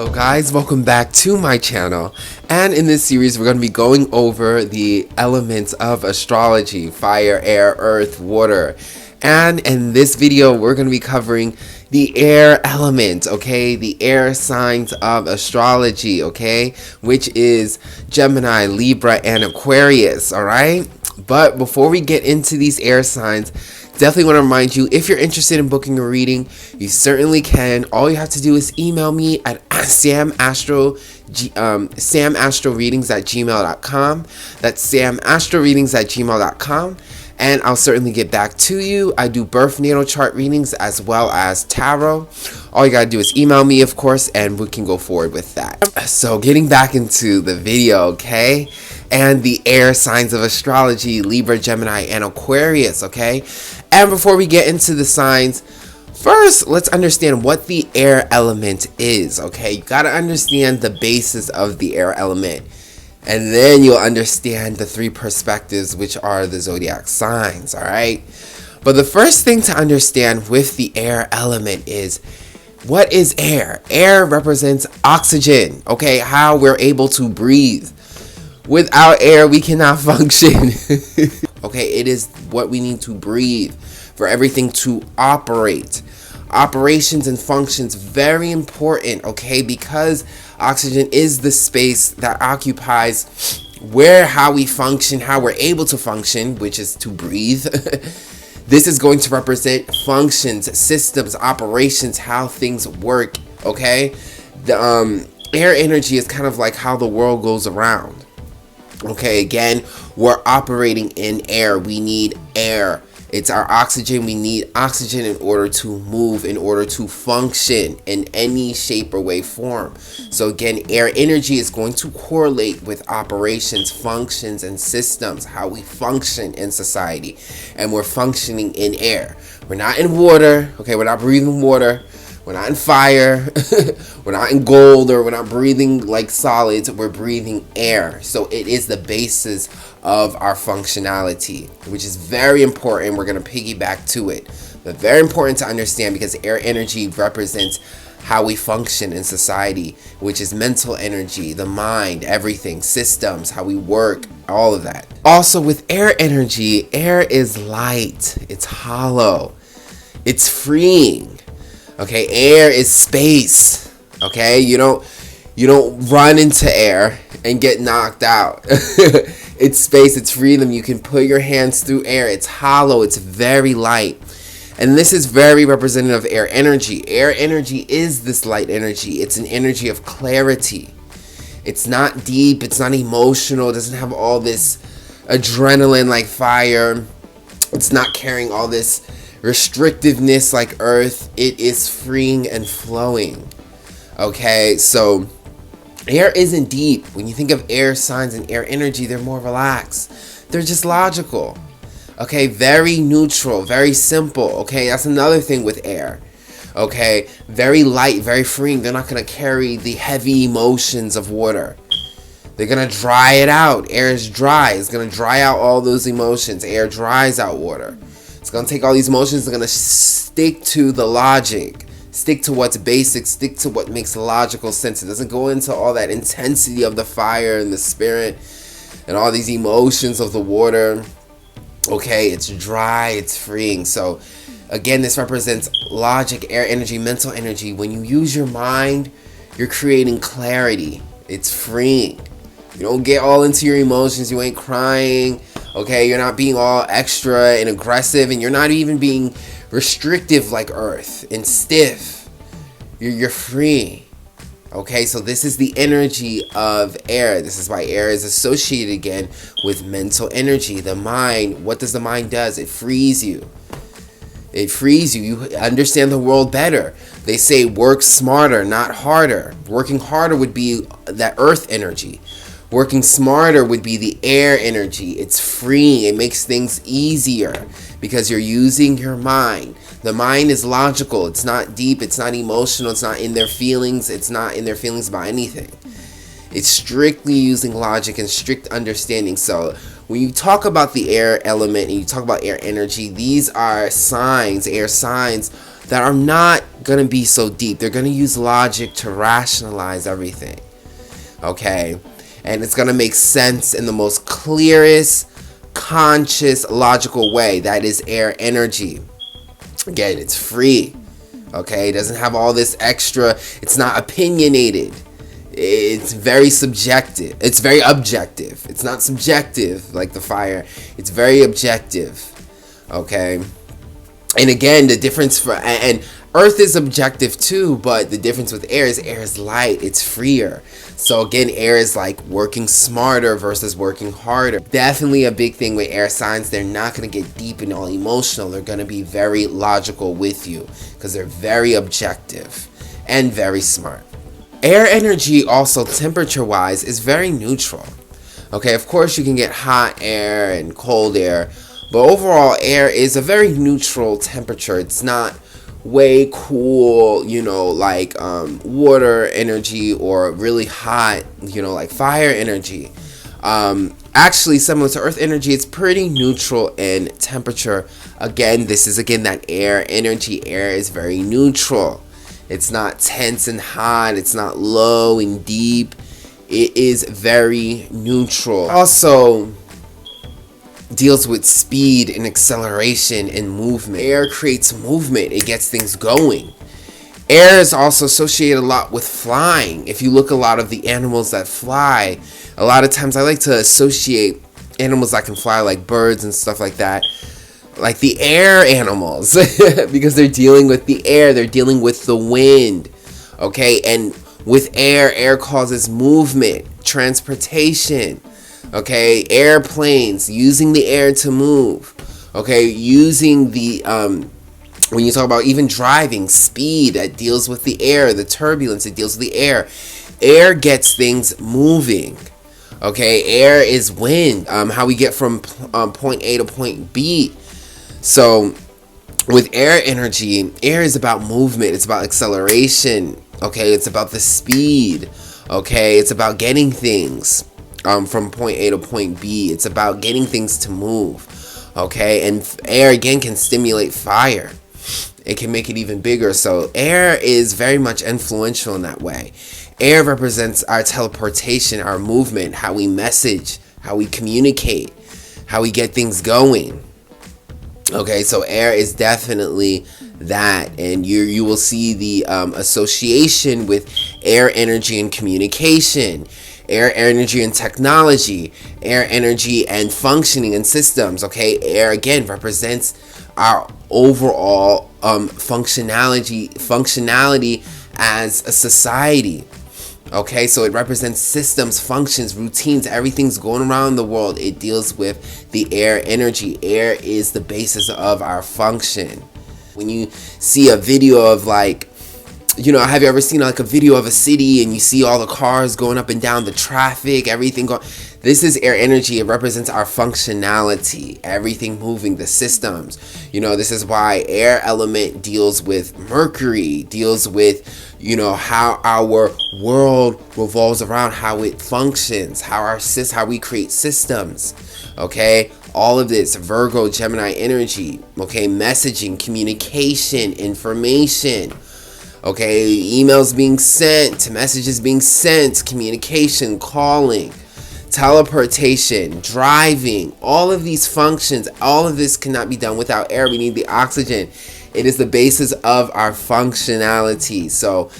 So guys, welcome back to my channel, and in this series we're going to be going over the elements of astrology: fire, air, earth, water. And in this video we're going to be covering the air element, okay, the air signs of astrology, okay, which is Gemini, Libra, and Aquarius. All right, but before we get into these air signs, definitely want to remind you, if you're interested in booking a reading, you certainly can. All you have to do is email me at samastroreadings@gmail.com. That's samastroreadings@gmail.com, and I'll certainly get back to you. I do birth natal chart readings as well as tarot. All you gotta do is email me, of course, and we can go forward with that. So getting back into the video, okay, and the air signs of astrology: Libra, Gemini, and Aquarius, okay? And before we get into the signs, first, let's understand what the air element is, okay? You gotta understand the basis of the air element, and then you'll understand the three perspectives, which are the zodiac signs, all right? But the first thing to understand with the air element is, what is air? Air represents oxygen, okay? How we're able to breathe. Without air, we cannot function. Okay, it is what we need to breathe for everything to operate. Operations and functions, very important, okay, because oxygen is the space that occupies how we function, how we're able to function, which is to breathe. This is going to represent functions, systems, operations, how things work, okay? The air energy is kind of like how the world goes around. Okay, again, we're operating in air. We need air. It's our oxygen. We need oxygen in order to move, in order to function in any shape or way, form. So again, air energy is going to correlate with operations, functions, and systems, how we function in society. And we're functioning in air. We're not in water, okay? We're not breathing water. We're not in fire, we're not in gold, or we're not breathing like solids, we're breathing air. So it is the basis of our functionality, which is very important. We're going to piggyback to it, but very important to understand, because air energy represents how we function in society, which is mental energy, the mind, everything, systems, how we work, all of that. Also with air energy, air is light, it's hollow, it's freeing. Okay, air is space. Okay, you don't run into air and get knocked out. It's space, it's freedom. You can put your hands through air. It's hollow, it's very light. And this is very representative of air energy. Air energy is this light energy. It's an energy of clarity. It's not deep, it's not emotional, it doesn't have all this adrenaline like fire. It's not carrying all this restrictiveness like earth. It is freeing and flowing. Okay, so air isn't deep. When you think of air signs and air energy, they're more relaxed. They're just logical. Okay, very neutral, very simple. Okay, that's another thing with air. Okay, very light, very freeing. They're not going to carry the heavy emotions of water. They're going to dry it out. Air is dry. It's going to dry out all those emotions. Air dries out water. It's going to take all these emotions, they're going to stick to the logic, stick to what's basic, stick to what makes logical sense. It doesn't go into all that intensity of the fire and the spirit and all these emotions of the water. Okay, it's dry, it's freeing. So again, this represents logic, air energy, mental energy. When you use your mind, you're creating clarity. It's freeing. You don't get all into your emotions. You ain't crying. Okay, you're not being all extra and aggressive, and you're not even being restrictive like earth and stiff. You're free. Okay, so this is the energy of air. This is why air is associated again with mental energy. The mind, what does the mind does? It frees you. It frees you. You understand the world better. They say work smarter, not harder. Working harder would be that earth energy. Working smarter would be the air energy. It's freeing. It makes things easier because you're using your mind. The mind is logical. It's not deep. It's not emotional. It's not in their feelings. It's not in their feelings about anything. It's strictly using logic and strict understanding. So when you talk about the air element and you talk about air energy, these are signs, air signs that are not going to be so deep. They're going to use logic to rationalize everything. Okay? And it's going to make sense in the most clearest, conscious, logical way. That is air energy. Again, it's free. Okay? It doesn't have all this extra. It's not opinionated. It's very subjective. It's very objective. It's not subjective like the fire. It's very objective. Okay? And again, the difference and earth is objective too, but the difference with air is light. It's freer. So again, air is like working smarter versus working harder. Definitely a big thing with air signs. They're not going to get deep and all emotional. They're going to be very logical with you because they're very objective and very smart. Air energy also temperature wise is very neutral. Okay, of course you can get hot air and cold air, but overall air is a very neutral temperature. It's not way cool, you know, like water energy, or really hot, you know, like fire energy. Actually, similar to earth energy, it's pretty neutral in temperature. Again, this is that air energy. Air is very neutral. It's not tense and hot. It's not low and deep. It is very neutral. Also deals with speed and acceleration and movement. Air creates movement. It gets things going. Air is also associated a lot with flying. If you look a lot of the animals that fly, a lot of times I like to associate animals that can fly, like birds and stuff like that, like the air animals, because they're dealing with the air, they're dealing with the wind. Okay, and with air causes movement, transportation. Okay, airplanes, using the air to move. Okay, using the when you talk about even driving, speed, that deals with the air, the turbulence, it deals with the air. Air gets things moving. Okay, air is wind, how we get from point A to point B. So with air energy, air is about movement, it's about acceleration. Okay, it's about the speed. Okay, it's about getting things from point A to point B. It's about getting things to move. Okay, and air again can stimulate fire. It can make it even bigger. So air is very much influential in that way. Air represents our teleportation, our movement, how we message, how we communicate, how we get things going. Okay, so air is definitely that, and you will see the association with air energy and communication, air energy and technology, air energy and functioning in systems. Okay, air again represents our overall functionality as a society. Okay, so it represents systems, functions, routines, everything's going around the world. It deals with the air energy. Air is the basis of our function. When you see a video of, like, you know, have you ever seen like a video of a city and you see all the cars going up and down, the traffic, everything going? This is air energy. It represents our functionality, everything moving, the systems. You know, this is why air element deals with Mercury, deals with, you know, how our world revolves around, how it functions, how we create systems. Okay, all of this, Virgo, Gemini energy. Okay, messaging, communication, information. Okay, emails being sent, messages being sent, communication, calling, teleportation, driving, all of these functions, all of this cannot be done without air. We need the oxygen. It is the basis of our functionality. So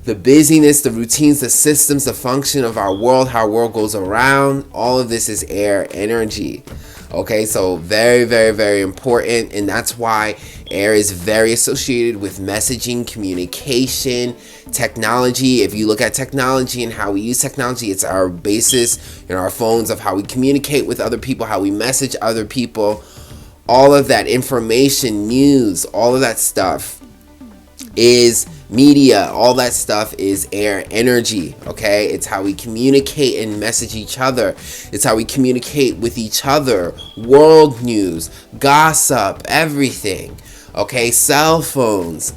the busyness, the routines, the systems, the function of our world, how our world goes around, all of this is air energy. Okay, so very, very, very important, and that's why air is very associated with messaging, communication, technology. If you look at technology and how we use technology, it's our basis in our phones of how we communicate with other people, how we message other people. All of that information, news, all of that stuff is media. All that stuff is air energy. Okay, it's how we communicate and message each other. It's how we communicate with each other. World news, gossip, everything. Okay, cell phones,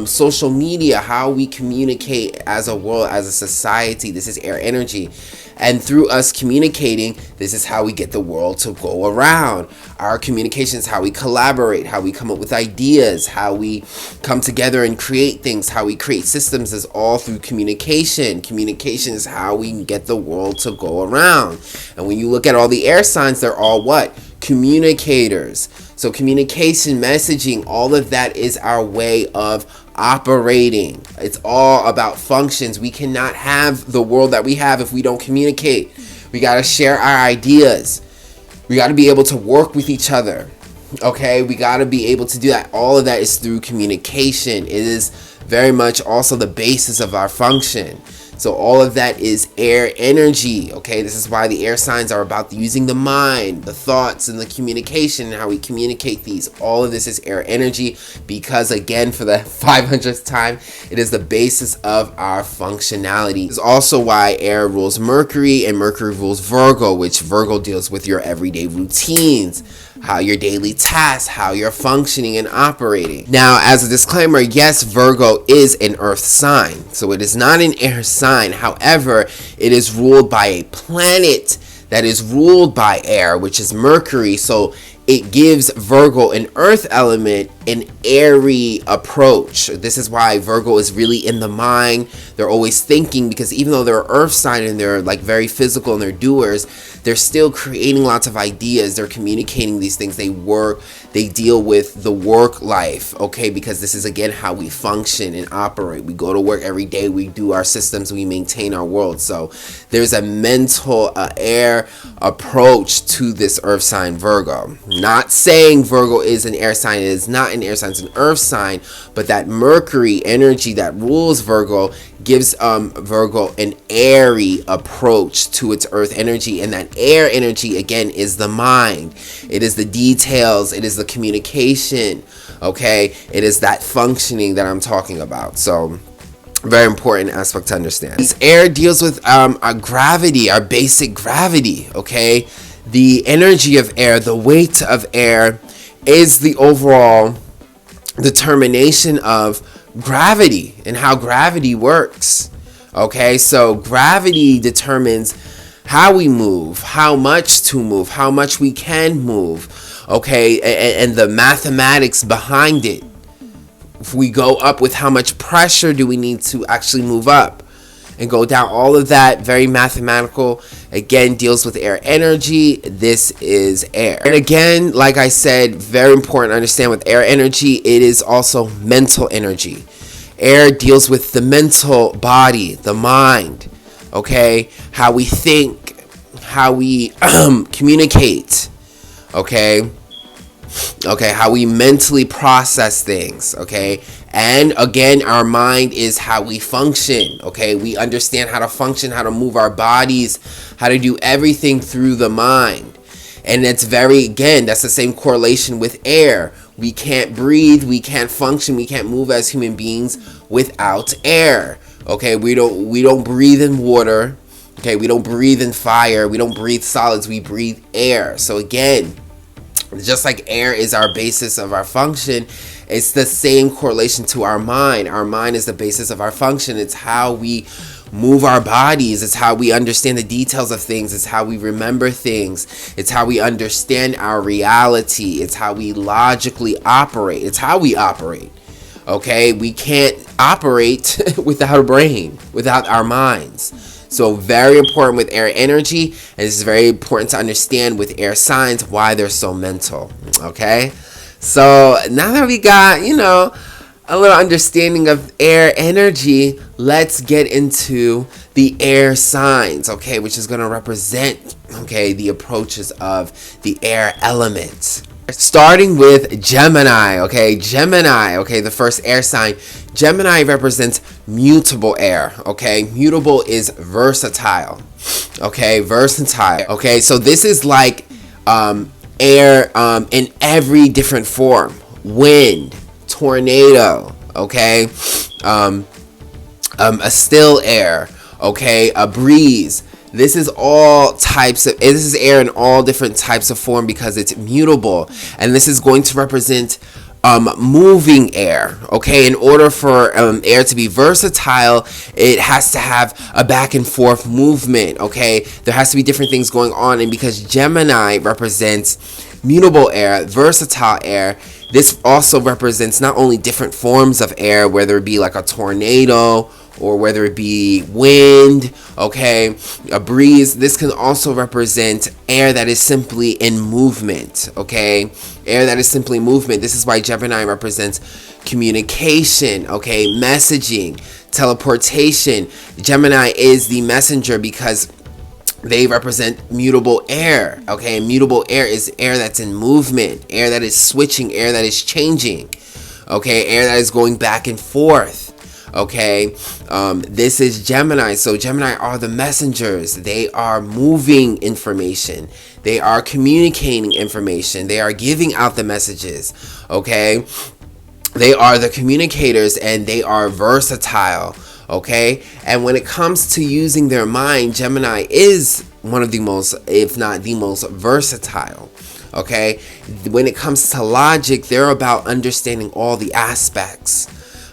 social media, how we communicate as a world, as a society. This is air energy. And through us communicating, this is how we get the world to go around. Our communication is how we collaborate, how we come up with ideas, how we come together and create things, how we create systems is all through communication. Communication is how we get the world to go around. And when you look at all the air signs, they're all what? Communicators. So communication, messaging, all of that is our way of operating. It's all about functions. We cannot have the world that we have if we don't communicate. We got to share our ideas. We got to be able to work with each other. Okay, we got to be able to do that. All of that is through communication. It is very much also the basis of our function. So all of that is air energy. Okay, this is why the air signs are about using the mind, the thoughts, and the communication, and how we communicate these. All of this is air energy because, again, for the 500th time, it is the basis of our functionality. This is also why air rules Mercury and Mercury rules Virgo, which Virgo deals with your everyday routines, how your daily tasks, how you're functioning and operating. Now, as a disclaimer, yes, Virgo is an earth sign, so it is not an air sign. However, it is ruled by a planet that is ruled by air, which is Mercury. So it gives Virgo an earth element, an airy approach. This is why Virgo is really in the mind. They're always thinking, because even though they're an earth sign and they're like very physical and they're doers, they're still creating lots of ideas. They're communicating these things. They work, they deal with the work life, okay? Because this is, again, how we function and operate. We go to work every day. We do our systems. We maintain our world. So there's a mental air approach to this earth sign, Virgo. Not saying Virgo is an air sign. It is not an air sign. It's an earth sign. But that Mercury energy that rules Virgo gives Virgo an airy approach to its earth energy. And that air energy, again, is the mind. It is the details. It is the communication. Okay? It is that functioning that I'm talking about. So very important aspect to understand. This air deals with our gravity, our basic gravity. Okay? The energy of air, the weight of air is the overall determination of gravity and how gravity works. Okay, so gravity determines how we move, how much to move, how much we can move. Okay, and the mathematics behind it. If we go up, with how much pressure do we need to actually move up and go down? All of that, very mathematical. Again, deals with air energy. This is air. And again, like I said, very important to understand with air energy, it is also mental energy. Air deals with the mental body, the mind, okay? How we think, how we communicate, okay? Okay, how we mentally process things, okay? And again, our mind is how we function, okay? We understand how to function, how to move our bodies, how to do everything through the mind. And it's very, again, that's the same correlation with air. We can't breathe, we can't function, we can't move as human beings without air. Okay, we don't breathe in water. Okay, we don't breathe in fire, we don't breathe solids, we breathe air. So again, just like air is our basis of our function, it's the same correlation to our mind. Our mind is the basis of our function. It's how we move our bodies. It's how we understand the details of things. It's how we remember things. It's how we understand our reality. It's how we logically operate. It's how we operate. Okay? We can't operate without a brain, without our minds. So very important with air energy, and it's very important to understand with air signs why they're so mental. Okay? So now that we got, a little understanding of air energy, let's get into the air signs, okay, which is going to represent, okay, the approaches of the air element. Starting with Gemini, okay, the first air sign. Gemini represents mutable air, okay? Mutable is versatile, okay, okay? So this is like air in every different form. Wind, tornado, okay? A still air, okay? A breeze. This is air in all different types of form because it's mutable. And this is going to represent moving air. Okay, in order for air to be versatile, it has to have a back and forth movement. Okay, there has to be different things going on, and because Gemini represents mutable air, versatile air, this also represents not only different forms of air, whether it be like a tornado or whether it be wind, okay, a breeze. This can also represent air that is simply in movement, okay, air that is simply movement. This is why Gemini represents communication, okay, messaging, teleportation. Gemini is the messenger because they represent mutable air, okay, and mutable air is air that's in movement, air that is switching, air that is changing, okay, air that is going back and forth. Okay, this is Gemini. So Gemini are the messengers. They are moving information. They are communicating information. They are giving out the messages. Okay, they are the communicators, and they are versatile. Okay, and when it comes to using their mind, Gemini is one of the most, if not the most versatile. Okay, when it comes to logic, they're about understanding all the aspects.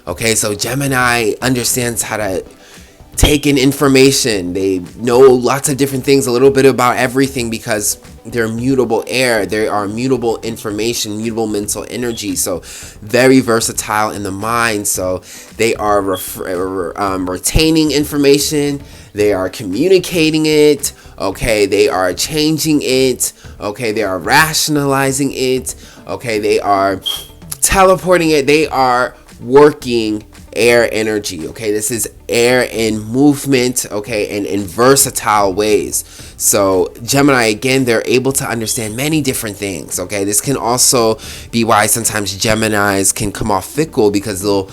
Okay, so Gemini understands how to take in information. They know lots of different things, a little bit about everything, because they're mutable air. They are mutable information, mutable mental energy. So very versatile in the mind. So they are retaining information. They are communicating it. Okay, they are changing it. Okay, they are rationalizing it. Okay, they are teleporting it. They are working air energy. Okay, this is air in movement, okay, and in versatile ways. So Gemini, again, they're able to understand many different things. Okay, this can also be why sometimes Geminis can come off fickle, because they'll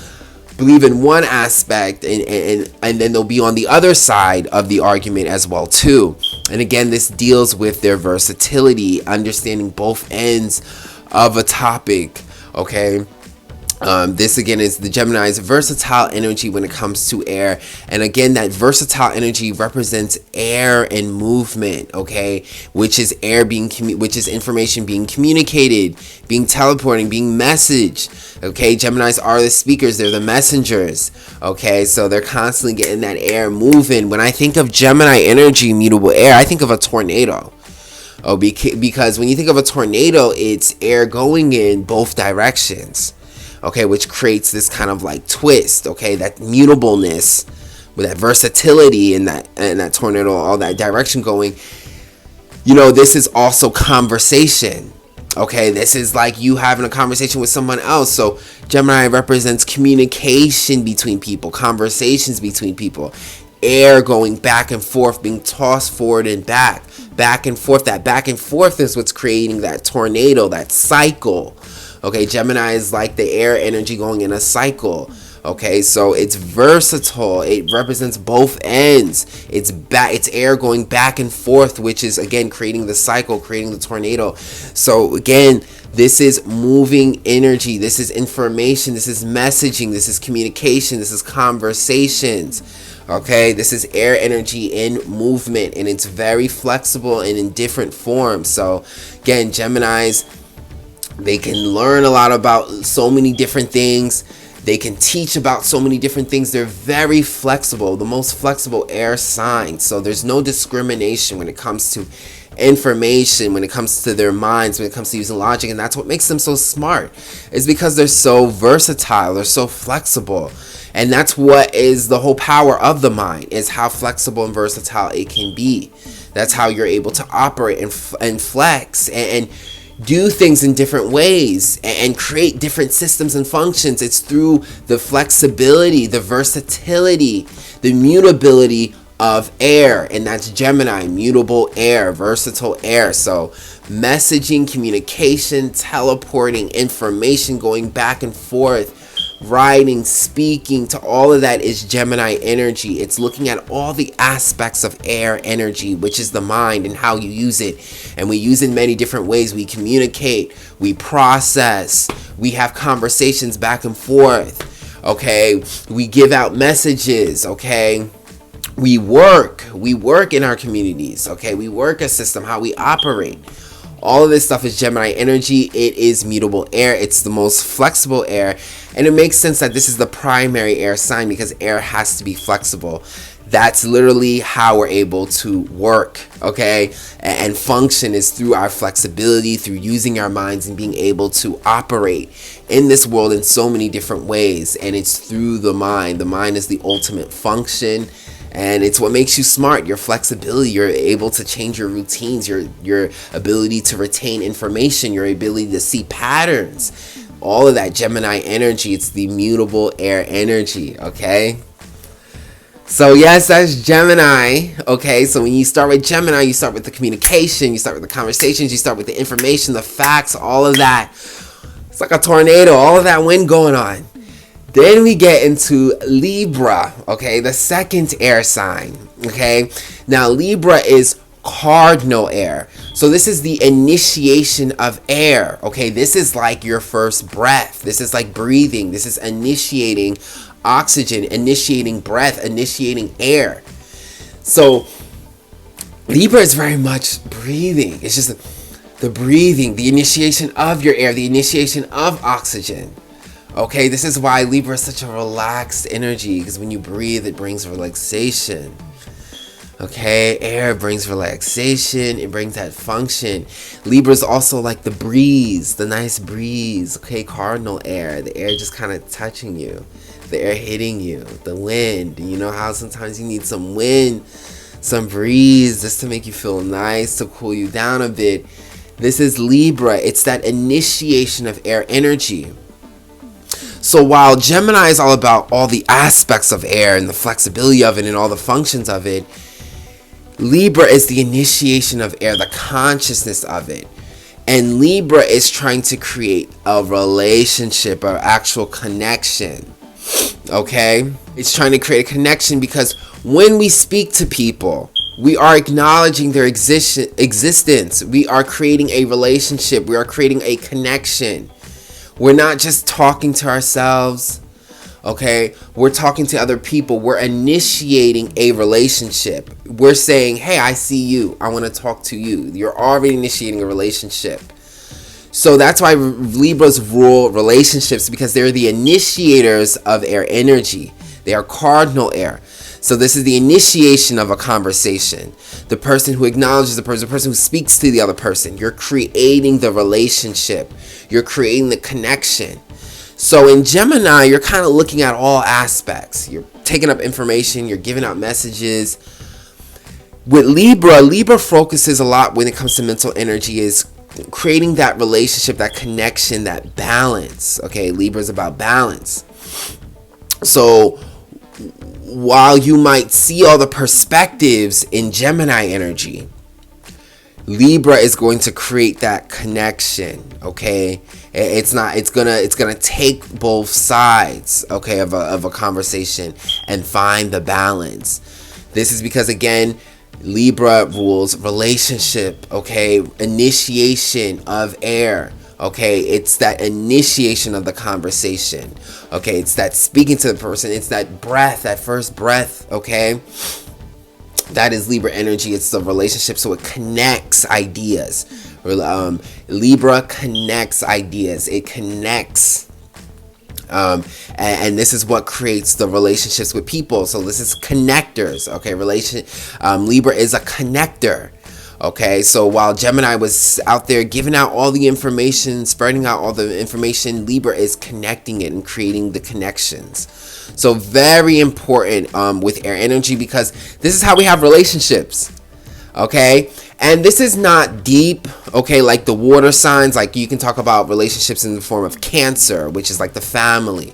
believe in one aspect and then they'll be on the other side of the argument as well too. And again, this deals with their versatility, understanding both ends of a topic. Okay, this again is the Gemini's versatile energy when it comes to air. And again, that versatile energy represents air and movement, okay, which is air being which is information being communicated, being teleporting, being messaged. Okay, Geminis are the speakers, they're the messengers. Okay, so they're constantly getting that air moving. When I think of Gemini energy, mutable air, I think of a tornado. Oh, because when you think of a tornado, it's air going in both directions. Okay, which creates this kind of like twist, okay, that mutableness with that versatility and that tornado, all that direction going. You know, this is also conversation. Okay, this is like you having a conversation with someone else. So Gemini represents communication between people, conversations between people, air going back and forth, being tossed forward and back and forth. That back and forth is what's creating that tornado, that cycle. Okay, Gemini is like the air energy going in a cycle. Okay, so it's versatile. It represents both ends. It's air going back and forth, which is again creating the cycle, creating the tornado. So again, this is moving energy. This is information. This is messaging. This is communication. This is conversations. Okay, this is air energy in movement, and it's very flexible and in different forms. So again, Geminis, they can learn a lot about so many different things. They can teach about so many different things. They're very flexible, the most flexible air sign. So there's no discrimination when it comes to information, when it comes to their minds, when it comes to using logic. And that's what makes them so smart, is because they're so versatile, they're so flexible. And that's what is the whole power of the mind, is how flexible and versatile it can be. That's how you're able to operate and flex and do things in different ways and create different systems and functions. It's through the flexibility, the versatility, the mutability of air, and that's Gemini, mutable air, versatile air. So messaging, communication, teleporting, information going back and forth, writing, speaking, to all of that is Gemini energy. It's looking at all the aspects of air energy, which is the mind and how you use it. And we use it in many different ways. We communicate, we process, we have conversations back and forth. Okay, we give out messages. Okay, we work in our communities. Okay, we work a system, how we operate. All of this stuff is Gemini energy. It is mutable air. It's the most flexible air. And it makes sense that this is the primary air sign because air has to be flexible. That's literally how we're able to work, okay, and function is through our flexibility, through using our minds and being able to operate in this world in so many different ways. And it's through the mind. The mind is the ultimate function, and it's what makes you smart. Your flexibility, you're able to change your routines, your ability to retain information, your ability to see patterns, all of that Gemini energy. It's the mutable air energy, okay? So yes, that's Gemini, okay? So when you start with Gemini, you start with the communication, you start with the conversations, you start with the information, the facts, all of that. It's like a tornado, all of that wind going on. Then we get into Libra, okay? The second air sign, okay? Now Libra is cardinal air. So this is the initiation of air, okay? This is like your first breath. This is like breathing. This is initiating oxygen, initiating breath, initiating air. So Libra is very much breathing. It's just the breathing, the initiation of your air, the initiation of oxygen. Okay, this is why Libra is such a relaxed energy, because when you breathe, it brings relaxation. Okay, air brings relaxation, it brings that function. Libra is also like the breeze, the nice breeze, okay, cardinal air, the air just kind of touching you, the air hitting you, the wind. You know how sometimes you need some wind, some breeze, just to make you feel nice, to cool you down a bit. This is Libra. It's that initiation of air energy. So while Gemini is all about all the aspects of air and the flexibility of it and all the functions of it, Libra is the initiation of air, the consciousness of it. And Libra is trying to create a relationship, an actual connection. Okay? It's trying to create a connection because when we speak to people, we are acknowledging their existence. We are creating a relationship. We are creating a connection. We're not just talking to ourselves. Okay, we're talking to other people. We're initiating a relationship. We're saying, hey, I see you. I want to talk to you. You're already initiating a relationship. So that's why Libras rule relationships, because they're the initiators of air energy. They are cardinal air. So this is the initiation of a conversation. The person who acknowledges the person who speaks to the other person. You're creating the relationship. You're creating the connection. So in Gemini, you're kind of looking at all aspects. You're taking up information, you're giving out messages. With Libra, Libra focuses a lot when it comes to mental energy is creating that relationship, that connection, that balance. Okay, Libra is about balance. So while you might see all the perspectives in Gemini energy, Libra is going to create that connection, okay? It's gonna take both sides, okay, of a conversation and find the balance. This is because, again, Libra rules relationship, okay? Initiation of air, okay? It's that initiation of the conversation, okay? It's that speaking to the person. It's that breath, that first breath, okay? That is Libra energy. It's the relationship, so it connects ideas. Libra connects ideas. It connects. And this is what creates the relationships with people. So this is connectors. Okay, Libra is a connector. Okay, so while Gemini was out there giving out all the information, spreading out all the information, Libra is connecting it and creating the connections. So very important with air energy, because this is how we have relationships. Okay, and this is not deep, okay, like the water signs. Like you can talk about relationships in the form of Cancer, which is like the family,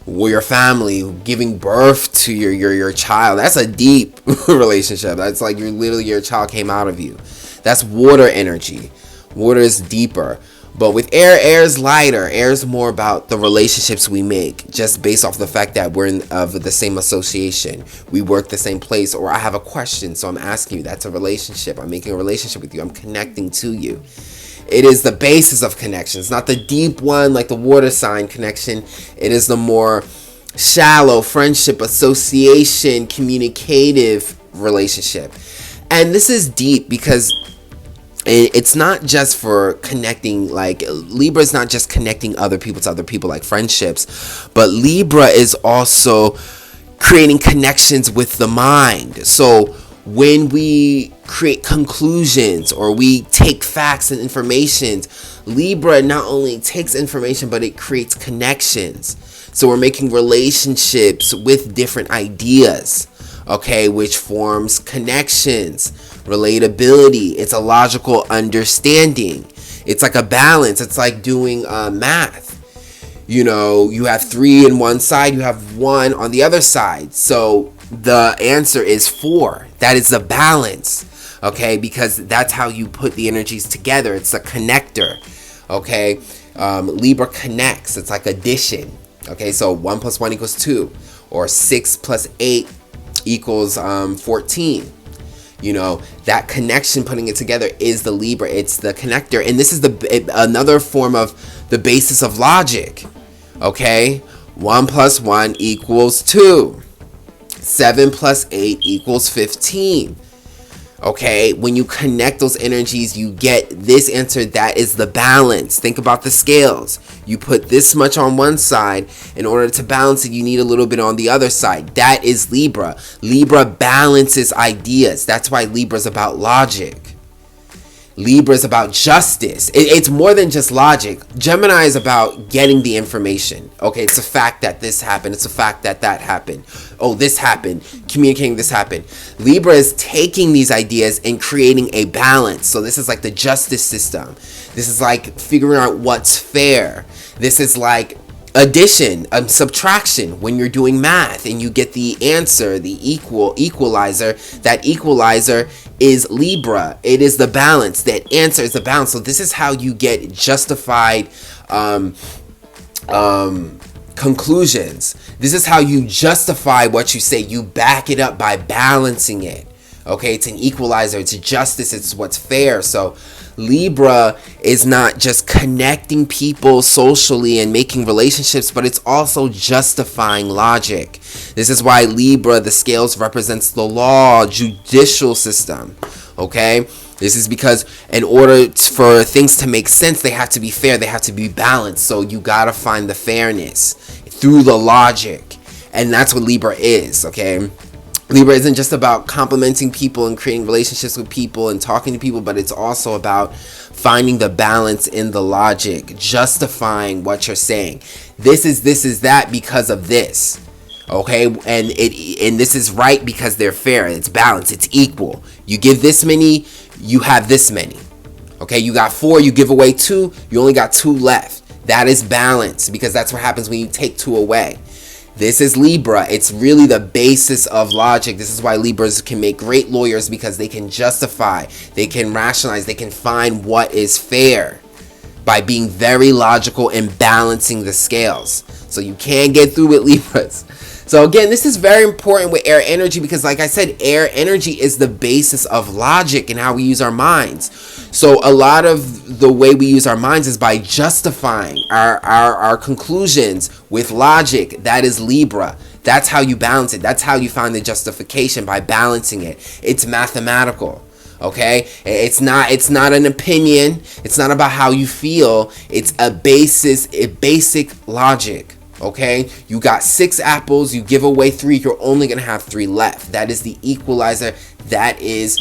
or your family giving birth to your child. That's a deep relationship. That's like your child came out of you. That's water energy. Water is deeper. But with air is lighter. Air is more about the relationships we make, just based off the fact that we're of the same association. We work the same place, or I have a question, so I'm asking you. That's a relationship. I'm making a relationship with you. I'm connecting to you. It is the basis of connection. It's not the deep one like the water sign connection. It is the more shallow friendship, association, communicative relationship. And this is deep because it's not just for connecting, like Libra is not just connecting other people to other people like friendships, but Libra is also creating connections with the mind. So when we create conclusions or we take facts and information, Libra not only takes information, but it creates connections. So we're making relationships with different ideas, okay, which forms connections, relatability. It's a logical understanding. It's like a balance. It's like doing math. You know, you have 3 on one side, you have 1 on the other side. So the answer is 4. That is the balance, okay? Because that's how you put the energies together. It's a connector, okay? Libra connects. It's like addition, okay? So 1 + 1 = 2, or 6 + 8 = 14. You know, that connection, putting it together, is the Libra. It's the connector. And this is another form of the basis of logic. Okay? 1 + 1 = 2. 7 + 8 = 15. Okay, when you connect those energies, you get this answer. That is the balance. Think about the scales. You put this much on one side. In order to balance it, you need a little bit on the other side. That is Libra. Libra balances ideas. That's why Libra is about logic. Libra is about justice. It's more than just logic. Gemini is about getting the information. Okay, it's a fact that this happened. It's a fact that that happened. Oh, this happened. Communicating this happened. Libra is taking these ideas and creating a balance. So this is like the justice system. This is like figuring out what's fair. This is like addition and subtraction when you're doing math and you get the answer, the equalizer. That equalizer is Libra. It is the balance. That answer is the balance. So this is how you get justified conclusions. This is how you justify what you say. You back it up by balancing it. Okay, it's an equalizer. It's justice. It's what's fair. So Libra is not just connecting people socially and making relationships, but it's also justifying logic. This is why Libra, the scales, represents the law, judicial system. Okay? This is because in order for things to make sense, they have to be fair. They have to be balanced. So you got to find the fairness through the logic. And that's what Libra is, okay? Libra isn't just about complimenting people and creating relationships with people and talking to people, but it's also about finding the balance in the logic, justifying what you're saying. This is that because of this. Okay, and this is right because they're fair. It's balanced. It's equal. You give this many, you have this many. Okay, you got 4, you give away 2, you only got 2 left. That is balance, because that's what happens when you take 2 away. This is Libra. It's really the basis of logic. This is why Libras can make great lawyers, because they can justify, they can rationalize, they can find what is fair by being very logical and balancing the scales. So you can't get through with Libras. So again, this is very important with air energy, because like I said, air energy is the basis of logic and how we use our minds. So a lot of the way we use our minds is by justifying our conclusions with logic. That is Libra. That's how you balance it. That's how you find the justification, by balancing it. It's mathematical. Okay? It's not an opinion. It's not about how you feel. It's a basic logic. Okay, you got 6 apples, you give away 3, you're only gonna have 3 left. That is the equalizer. That is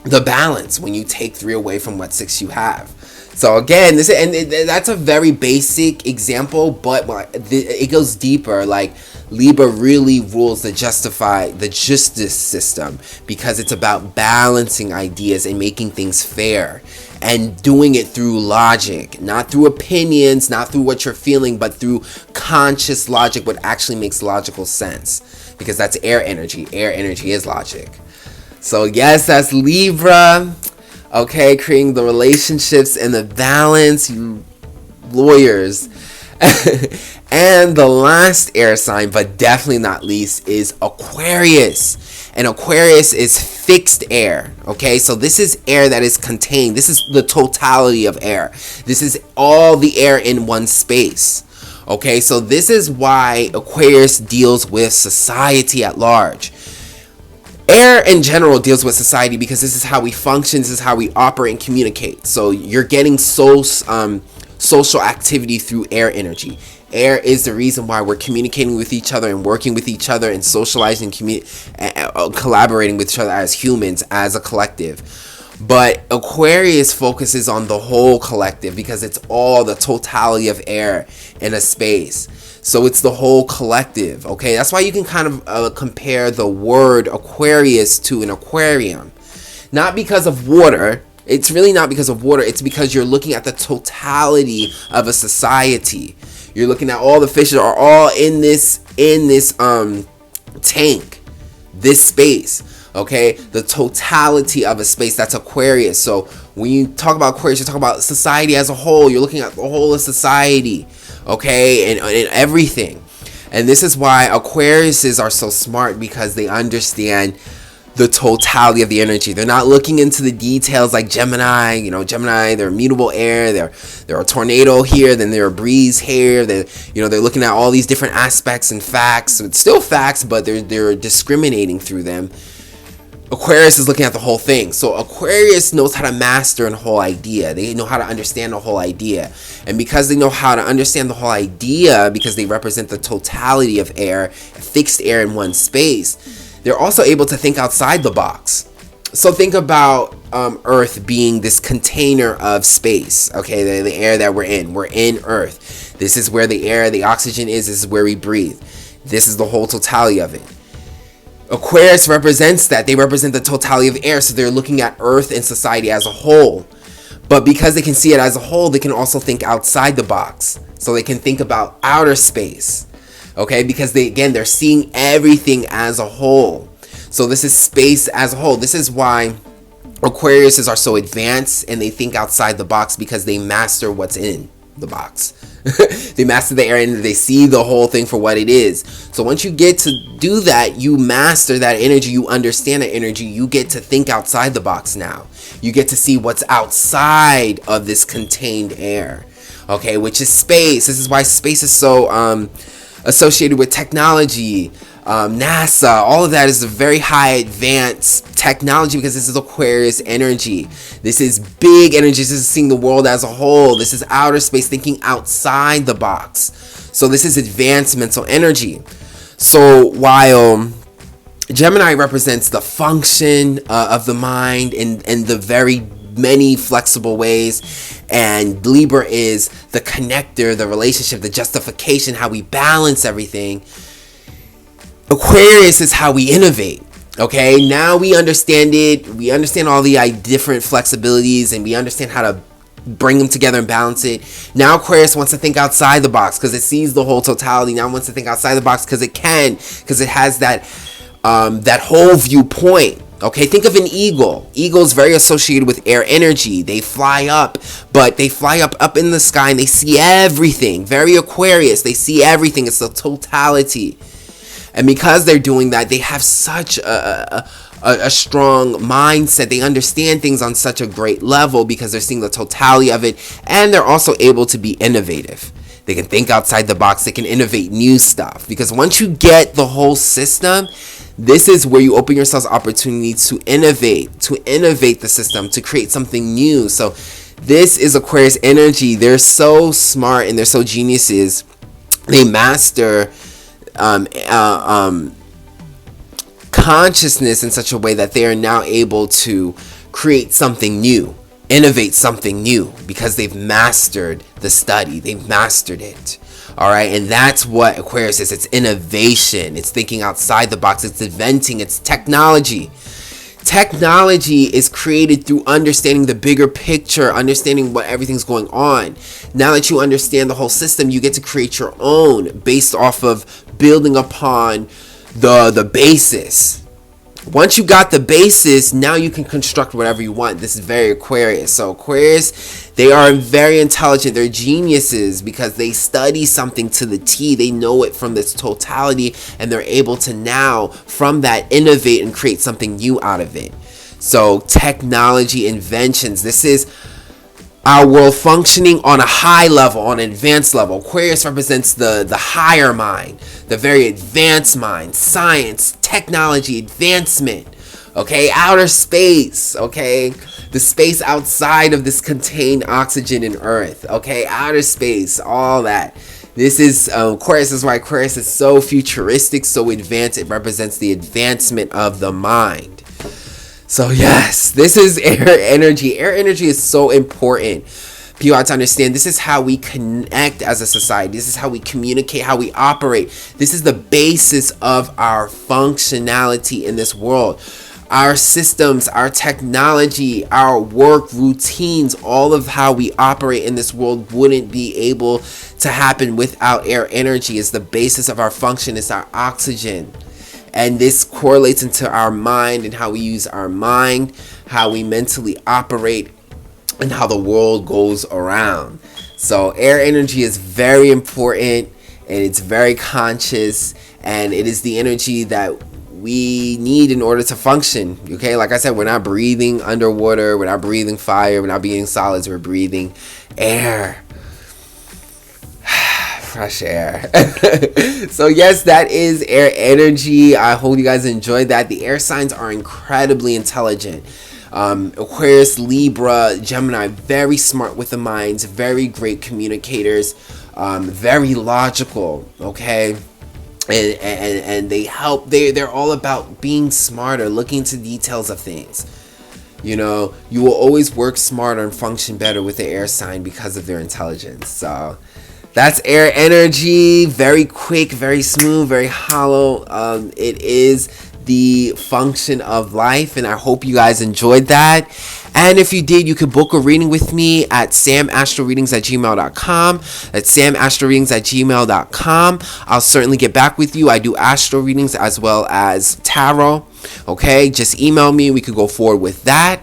the balance when you take 3 away from what 6 you have. So again, that's a very basic example, but it goes deeper. Like Libra really rules the justice system, because it's about balancing ideas and making things fair. And doing it through logic, not through opinions, not through what you're feeling, but through conscious logic, what actually makes logical sense. Because that's air energy. Air energy is logic. So yes, that's Libra. Okay, creating the relationships and the balance, you lawyers. And the last air sign, but definitely not least, is Aquarius. And Aquarius is fixed air. Okay, so this is air that is contained. This is the totality of air. This is all the air in one space. Okay, so this is why Aquarius deals with society at large. Air in general deals with society because this is how we function, this is how we operate and communicate. So you're getting social activity through air energy. Air is the reason why we're communicating with each other and working with each other and socializing, collaborating with each other as humans, as a collective. But Aquarius focuses on the whole collective because it's all the totality of air in a space. So it's the whole collective, okay? That's why you can kind of compare the word Aquarius to an aquarium. Not because of water. It's really not because of water. It's because you're looking at the totality of a society. You're looking at all the fishes are all in this tank, this space. Okay, the totality of a space, that's Aquarius. So when you talk about Aquarius, you're talking about society as a whole. You're looking at the whole of society, okay, and everything. And this is why Aquariuses are so smart, because they understand the totality of the energy. They're not looking into the details like Gemini. You know, Gemini, they're mutable air. They're a tornado here, then they're a breeze here. They're looking at all these different aspects and facts. So it's still facts, but they're discriminating through them. Aquarius is looking at the whole thing. So Aquarius knows how to master a whole idea. They know how to understand the whole idea. And because they know how to understand the whole idea, because they represent the totality of air, fixed air in one space, they're also able to think outside the box. So think about Earth being this container of space, okay, the air that we're in. We're in Earth. This is where the air, the oxygen is. This is where we breathe. This is the whole totality of it. Aquarius represents that. They represent the totality of air, so they're looking at Earth and society as a whole. But because they can see it as a whole, they can also think outside the box. So they can think about outer space, okay? Because they're seeing everything as a whole. So this is space as a whole. This is why Aquariuses are so advanced and they think outside the box, because they master what's in the box. They master the air and they see the whole thing for what it is. So once you get to do that, you master that energy, you understand that energy, you get to think outside the box now. You get to see what's outside of this contained air, okay, which is space. This is why space is so associated with technology. NASA, all of that is a very high advanced technology, because this is Aquarius energy. This is big energy. This is seeing the world as a whole. This is outer space, thinking outside the box. So this is advanced mental energy. So while Gemini represents the function of the mind in the very many flexible ways, and Libra is the connector, the relationship, the justification, how we balance everything, Aquarius is how we innovate. Okay, now we understand it. We understand all the different flexibilities, and we understand how to bring them together and balance it. Now Aquarius wants to think outside the box because it sees the whole totality. Now it wants to think outside the box because it can, because it has that whole viewpoint. Okay, think of an eagle. Eagles very associated with air energy. They fly up, but they fly up in the sky and they see everything. Very Aquarius. They see everything. It's the totality. And because they're doing that, they have such a strong mindset. They understand things on such a great level because they're seeing the totality of it. And they're also able to be innovative. They can think outside the box. They can innovate new stuff. Because once you get the whole system, this is where you open yourselves opportunities to innovate the system, to create something new. So this is Aquarius energy. They're so smart and they're so geniuses. They master consciousness in such a way that they are now able to create something new, innovate something new, because they've mastered the study. They've mastered it. All right, and that's what Aquarius is. It's innovation. It's thinking outside the box. It's inventing. It's technology. Technology is created through understanding the bigger picture, understanding what everything's going on. Now that you understand the whole system, you get to create your own based off of building upon the basis. Once you got the basis, now you can construct whatever you want. This is very Aquarius. So Aquarius, they are very intelligent. They're geniuses because they study something to the T. They know it from this totality, and they're able to now, from that, innovate and create something new out of it. So technology, inventions, this is our world functioning on a high level, on an advanced level. Aquarius represents the higher mind, the very advanced mind, science, technology, advancement. Okay, outer space, okay, the space outside of this contained oxygen and earth, okay, outer space, all that. This is Aquarius. Is why Aquarius is so futuristic, so advanced. It represents the advancement of the mind. So yes, this is air energy. Air energy is so important. People have to understand this is how we connect as a society. This is how we communicate, how we operate. This is the basis of our functionality in this world. Our systems, our technology, our work routines, all of how we operate in this world wouldn't be able to happen without air energy. It's the basis of our function. It's our oxygen. And this correlates into our mind and how we use our mind, how we mentally operate, and how the world goes around. So air energy is very important, and it's very conscious, and it is the energy that we need in order to function. Okay, like I said, we're not breathing underwater, we're not breathing fire, we're not breathing solids, we're breathing air. Fresh air. So yes, that is air energy. I hope you guys enjoyed that. The air signs are incredibly intelligent. Aquarius, Libra, Gemini, very smart with the minds, very great communicators, very logical, okay? And they help, they're all about being smarter, looking into details of things. You know, you will always work smarter and function better with the air sign because of their intelligence. So that's air energy. Very quick, very smooth, very hollow. It is the function of life, and I hope you guys enjoyed that. And if you did, you could book a reading with me at samastroreadings@gmail.com. That's samastroreadings@gmail.com. I'll certainly get back with you. I do astro readings as well as tarot. Okay, just email me. We could go forward with that.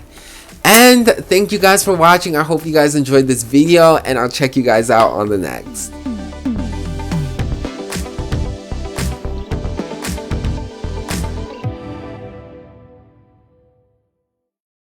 And thank you guys for watching. I hope you guys enjoyed this video, and I'll check you guys out on the next.